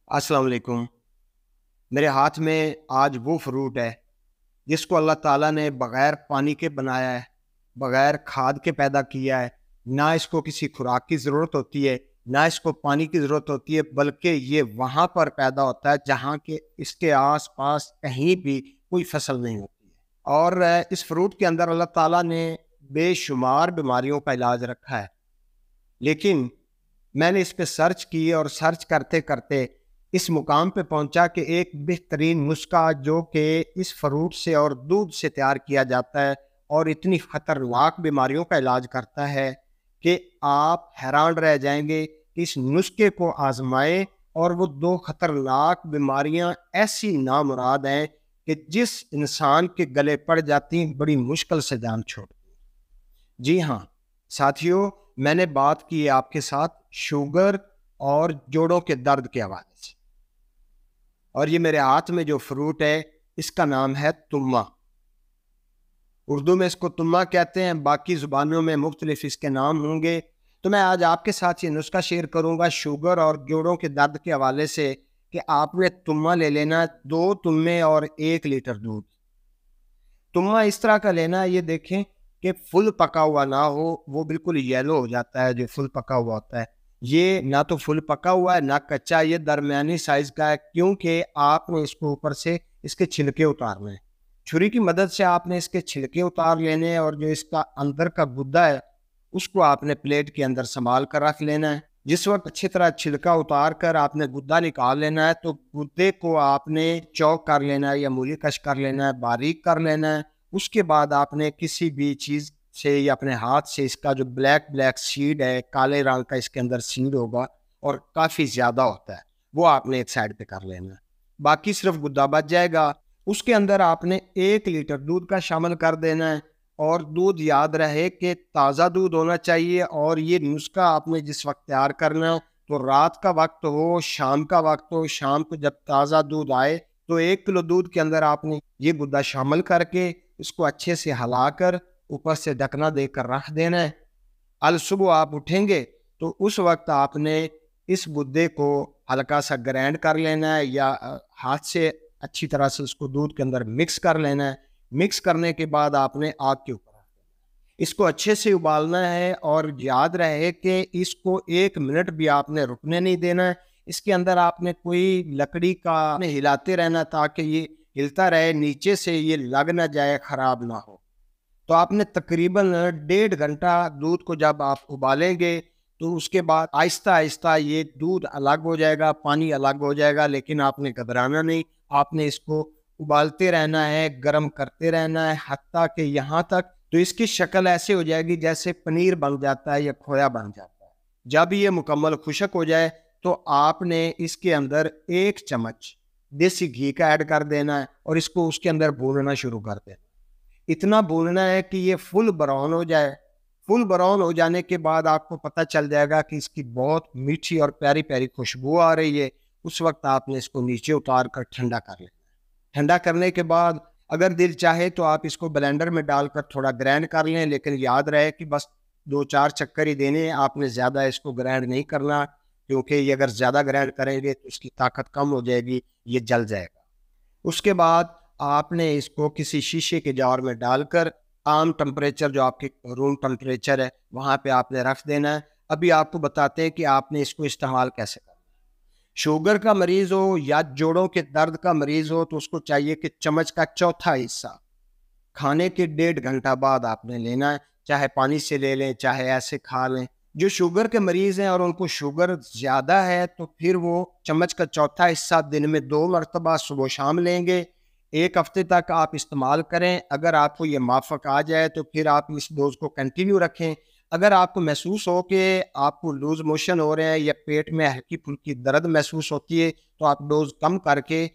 السلام علیکم۔ میرے ہاتھ میں آج وہ فروٹ ہے جس کو اللہ تعالیٰ نے بغیر پانی کے بنایا ہے، بغیر کھاد کے پیدا کیا ہے۔ نہ اس کو کسی خوراک کی ضرورت ہوتی ہے، نہ اس کو پانی کی ضرورت ہوتی ہے، بلکہ یہ وہاں پر پیدا ہوتا ہے جہاں کہ اس کے آس پاس کہیں بھی کوئی فصل نہیں ہوتی ہے۔ اور اس فروٹ کے اندر اللہ تعالیٰ نے بے شمار بیماریوں کا علاج رکھا ہے، لیکن میں نے اس پہ سرچ کی اور سرچ کرتے کرتے اس مقام پہ پہنچا کہ ایک بہترین نسخہ جو کہ اس فروٹ سے اور دودھ سے تیار کیا جاتا ہے اور اتنی خطرناک بیماریوں کا علاج کرتا ہے کہ آپ حیران رہ جائیں گے کہ اس نسخے کو آزمائیں اور وہ دو خطرناک بیماریاں ایسی نامراد ہیں کہ جس انسان کے گلے پڑ جاتی ہیں بڑی مشکل سے جان چھوڑتی ہیں۔ جی ہاں ساتھیوں، میں نے بات کی ہے آپ کے ساتھ شوگر اور جوڑوں کے درد کے حوالے سے، اور یہ میرے ہاتھ میں جو فروٹ ہے اس کا نام ہے تما۔ اردو میں اس کو تما کہتے ہیں، باقی زبانوں میں مختلف اس کے نام ہوں گے۔ تو میں آج آپ کے ساتھ یہ نسخہ شیئر کروں گا شوگر اور جوڑوں کے درد کے حوالے سے کہ آپ نے تما لے لینا، 2 تمے اور 1 لیٹر دودھ۔ تما اس طرح کا لینا، یہ دیکھیں کہ فل پکا ہوا نہ ہو، وہ بالکل یلو ہو جاتا ہے جو فل پکا ہوا ہوتا ہے۔ یہ نہ تو فل پکا ہوا ہے نہ کچا، یہ درمیانی سائز کا ہے، کیونکہ آپ نے اس کو اوپر سے اس کے چھلکے اتارنے ہیں۔ چھری کی مدد سے آپ نے اس کے چھلکے اتار لینے ہیں، اور جو اس کا اندر کا گدا ہے اس کو آپ نے پلیٹ کے اندر سنبھال کر رکھ لینا ہے۔ جس وقت اچھی طرح چھلکا اتار کر آپ نے گدا نکال لینا ہے تو گدے کو آپ نے چوک کر لینا ہے یا مولی کش کر لینا ہے، باریک کر لینا ہے۔ اس کے بعد آپ نے کسی بھی چیز سے یا اپنے ہاتھ سے اس کا جو بلیک سیڈ ہے، کالے رنگ کا اس کے اندر سیڈ ہوگا اور کافی زیادہ ہوتا ہے، وہ آپ نے ایک سائڈ پہ کر لینا ہے۔ باقی صرف گدا بچ جائے گا۔ اس کے اندر آپ نے 1 لیٹر دودھ کا شامل کر دینا ہے، اور دودھ یاد رہے کہ تازہ دودھ ہونا چاہیے۔ اور یہ نسخہ آپ نے جس وقت تیار کرنا ہے تو رات کا وقت ہو، شام کا وقت ہو، شام کو جب تازہ دودھ آئے تو 1 کلو دودھ کے اندر آپ نے یہ گدا شامل کر کے اس کو اچھے سے ہلا کر اوپر سے ڈھکنا دے کر رکھ دینا ہے۔ الصبح آپ اٹھیں گے تو اس وقت آپ نے اس گدے کو ہلکا سا گرائنڈ کر لینا ہے، یا ہاتھ سے اچھی طرح سے اس کو دودھ کے اندر مکس کر لینا ہے۔ مکس کرنے کے بعد آپ نے آگ کے اوپر رکھ دینا ہے، اس کو اچھے سے ابالنا ہے، اور یاد رہے کہ اس کو 1 منٹ بھی آپ نے رکنے نہیں دینا ہے۔ اس کے اندر آپ نے کوئی لکڑی کا ہلاتے رہنا تاکہ یہ ہلتا رہے، نیچے سے یہ لگ نہ جائے، خراب نہ ہو۔ تو آپ نے تقریباً 1.5 گھنٹہ دودھ کو جب آپ ابالیں گے تو اس کے بعد آہستہ آہستہ یہ دودھ الگ ہو جائے گا، پانی الگ ہو جائے گا، لیکن آپ نے گھبرانا نہیں۔ آپ نے اس کو ابالتے رہنا ہے، گرم کرتے رہنا ہے، حتیٰ کہ یہاں تک تو اس کی شکل ایسے ہو جائے گی جیسے پنیر بن جاتا ہے یا کھویا بن جاتا ہے۔ جب یہ مکمل خشک ہو جائے تو آپ نے اس کے اندر 1 چمچ دیسی گھی کا ایڈ کر دینا ہے، اور اس کو اس کے اندر بھوننا شروع کر دینا۔ اتنا بھوننا ہے کہ یہ فل براؤن ہو جائے۔ فل براؤن ہو جانے کے بعد آپ کو پتہ چل جائے گا کہ اس کی بہت میٹھی اور پیاری پیاری خوشبو آ رہی ہے۔ اس وقت آپ نے اس کو نیچے اتار کر ٹھنڈا کر لینا ہے۔ ٹھنڈا کرنے کے بعد اگر دل چاہے تو آپ اس کو بلینڈر میں ڈال کر تھوڑا گرائنڈ کر لیں، لیکن یاد رہے کہ بس 2-4 چکر ہی دینے ہیں، آپ نے زیادہ اس کو گرائنڈ نہیں کرنا، کیونکہ یہ اگر زیادہ گرائنڈ کریں گے تو اس کی طاقت کم ہو جائے گی، یہ جل جائے گا۔ اس کے بعد آپ نے اس کو کسی شیشے کے جار میں ڈال کر عام ٹمپریچر جو آپ کے روم ٹمپریچر ہے وہاں پہ آپ نے رکھ دینا ہے۔ ابھی آپ کو بتاتے ہیں کہ آپ نے اس کو استعمال کیسے کرنا ہے۔ شوگر کا مریض ہو یا جوڑوں کے درد کا مریض ہو تو اس کو چاہیے کہ چمچ کا چوتھا حصہ کھانے کے 1.5 گھنٹہ بعد آپ نے لینا ہے، چاہے پانی سے لے لیں چاہے ایسے کھا لیں۔ جو شوگر کے مریض ہیں اور ان کو شوگر زیادہ ہے تو پھر وہ چمچ کا چوتھا حصہ دن میں 2 مرتبہ صبح و شام لیں گے۔ 1 ہفتے تک آپ استعمال کریں، اگر آپ کو یہ موافق آ جائے تو پھر آپ اس ڈوز کو کنٹینیو رکھیں۔ اگر آپ کو محسوس ہو کہ آپ کو لوز موشن ہو رہے ہیں یا پیٹ میں ہلکی پھلکی درد محسوس ہوتی ہے تو آپ ڈوز کم کر کے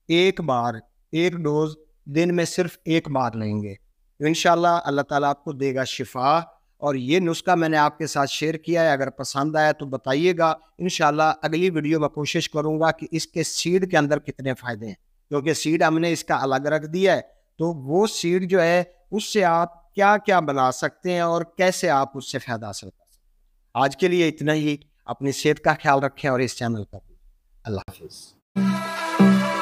ایک ڈوز دن میں صرف 1 بار لیں گے۔ انشاءاللہ اللہ تعالیٰ آپ کو دے گا شفا۔ اور یہ نسخہ میں نے آپ کے ساتھ شیئر کیا ہے، اگر پسند آیا تو بتائیے گا۔ انشاءاللہ اگلی ویڈیو میں کوشش کروں گا کہ اس کے سیڈ کے اندر کتنے فائدے ہیں، کیونکہ سیڈ ہم نے اس کا الگ رکھ دیا ہے، تو وہ سیڈ جو ہے اس سے آپ کیا کیا بنا سکتے ہیں اور کیسے آپ اس سے فائدہ حاصل کر سکتے ہیں۔ آج کے لیے اتنا ہی۔ اپنی صحت کا خیال رکھیں اور اس چینل پر بھی اللہ حافظ.